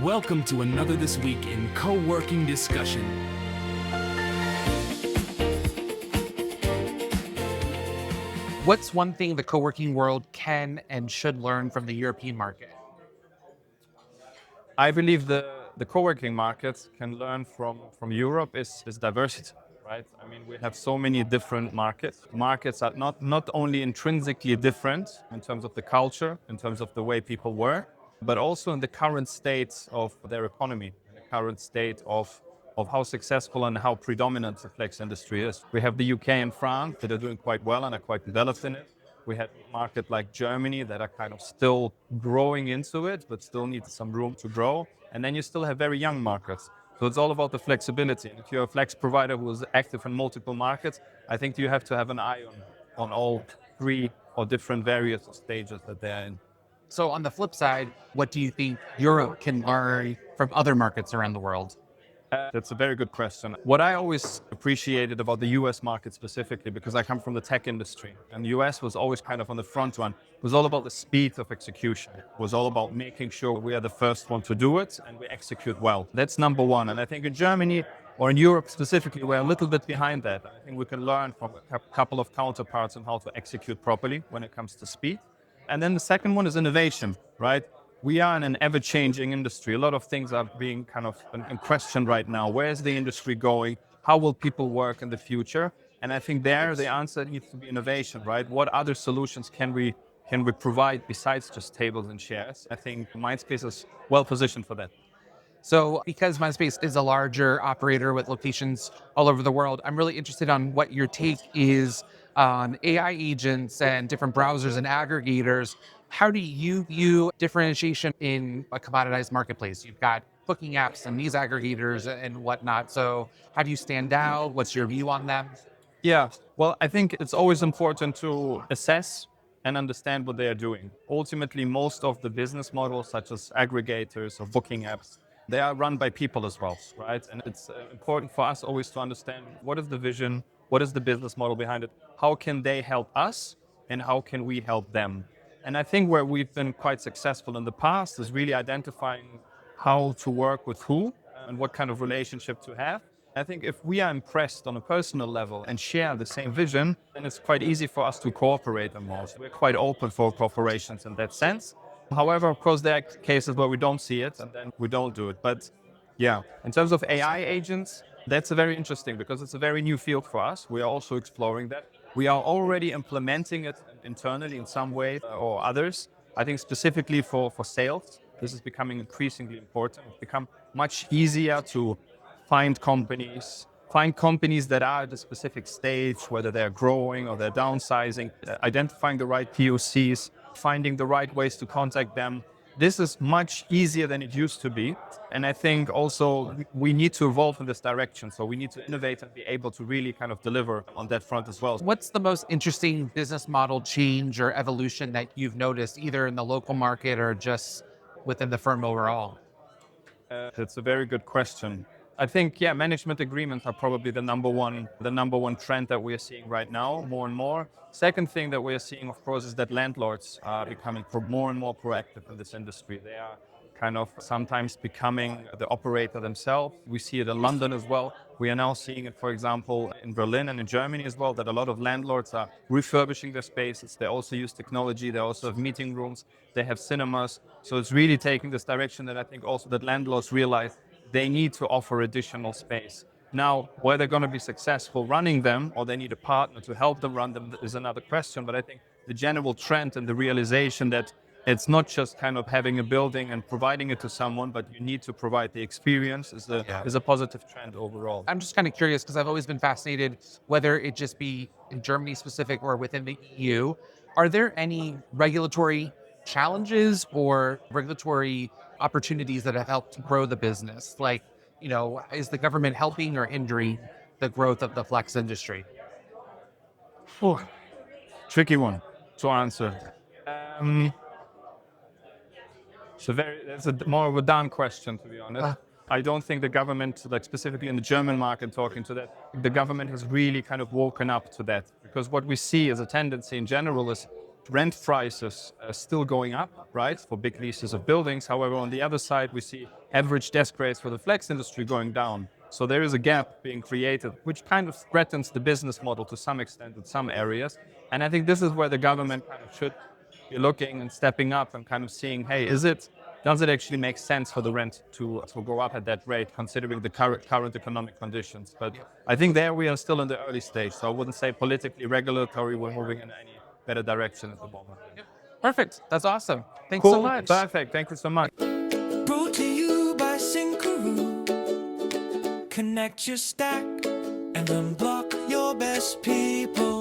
Welcome to another This Week in Coworking Discussion. What's one thing the co-working world can and should learn from the European market? I believe the co-working market can learn from Europe is diversity, right? I mean, we have so many different markets. Markets are not only intrinsically different in terms of the culture, in terms of the way people work, but also in the current state of their economy, the current state of how successful and how predominant the flex industry is. We have the UK and France that are doing quite well and are quite developed in it. We had a market like Germany that are kind of still growing into it, but still need some room to grow. And then you still have very young markets. So it's all about the flexibility. And if you're a flex provider who is active in multiple markets, I think you have to have an eye on all three or different various stages that they're in. So on the flip side, what do you think Europe can learn from other markets around the world? That's a very good question. What I always appreciated about the US market specifically, because I come from the tech industry, and the US was always kind of on the front run, was all about the speed of execution. It was all about making sure we are the first one to do it and we execute well. That's number one. And I think in Germany or in Europe specifically, we're a little bit behind that. I think we can learn from a couple of counterparts on how to execute properly when it comes to speed. And then the second one is innovation, right? We are in an ever-changing industry. A lot of things are being kind of in question right now. Where is the industry going? How will people work in the future? And I think there the answer needs to be innovation, right? What other solutions can we provide besides just tables and chairs? I think Mindspace is well positioned for that. So because MySpace is a larger operator with locations all over the world, I'm really interested on what your take is on AI agents and different browsers and aggregators. How do you view differentiation in a commoditized marketplace? You've got booking apps and these aggregators and whatnot. So how do you stand out? What's your view on them? Yeah, well, I think it's always important to assess and understand what they are doing. Ultimately, most of the business models, such as aggregators or booking apps, they are run by people as well, right? And it's important for us always to understand what is the vision, what is the business model behind it, how can they help us, and how can we help them? And I think where we've been quite successful in the past is really identifying how to work with who and what kind of relationship to have. I think if we are impressed on a personal level and share the same vision, then it's quite easy for us to cooperate on more. So we're quite open for cooperations in that sense. However, of course, there are cases where we don't see it and then we don't do it. But yeah, in terms of AI agents, that's very interesting because it's a very new field for us. We are also exploring that. We are already implementing it internally in some way or others. I think specifically for sales, this is becoming increasingly important. It's become much easier to find companies that are at a specific stage, whether they're growing or they're downsizing, identifying the right POCs, finding the right ways to contact them. This is much easier than it used to be. And I think also we need to evolve in this direction. So we need to innovate and be able to really kind of deliver on that front as well. What's the most interesting business model change or evolution that you've noticed, either in the local market or just within the firm overall? That's a very good question. I think, yeah, management agreements are probably the number one trend that we are seeing right now, more and more. Second thing that we are seeing, of course, is that landlords are becoming more and more proactive in this industry. They are kind of sometimes becoming the operator themselves. We see it in London as well. We are now seeing it, for example, in Berlin and in Germany as well, that a lot of landlords are refurbishing their spaces. They also use technology. They also have meeting rooms. They have cinemas. So it's really taking this direction that I think also that landlords realize they need to offer additional space. Now, whether they're going to be successful running them or they need a partner to help them run them is another question. But I think the general trend and the realization that it's not just kind of having a building and providing it to someone, but you need to provide the experience is a positive trend overall. I'm just kind of curious because I've always been fascinated, whether it just be in Germany specific or within the EU. Are there any regulatory challenges or regulatory opportunities that have helped grow the business? Like, is the government helping or hindering the growth of the flex industry? Whew. Tricky one to answer. That's more of a down question, to be honest. I don't think the government, like specifically in the German market, talking to that, the government has really kind of woken up to that. Because what we see as a tendency in general is rent prices still going up, right, for big leases of buildings. However, on the other side, we see average desk rates for the flex industry going down. So there is a gap being created, which kind of threatens the business model to some extent in some areas. And I think this is where the government kind of should be looking and stepping up and kind of seeing, hey, does it actually make sense for the rent to go up at that rate, considering the current economic conditions? But I think there we are still in the early stage. So I wouldn't say politically, regulatory, we're moving in any better direction at the moment. Perfect. That's awesome. Thanks so Cool. much. Perfect. Thank you so much. Brought to you by Syncaroo. Connect your stack and unblock your best people.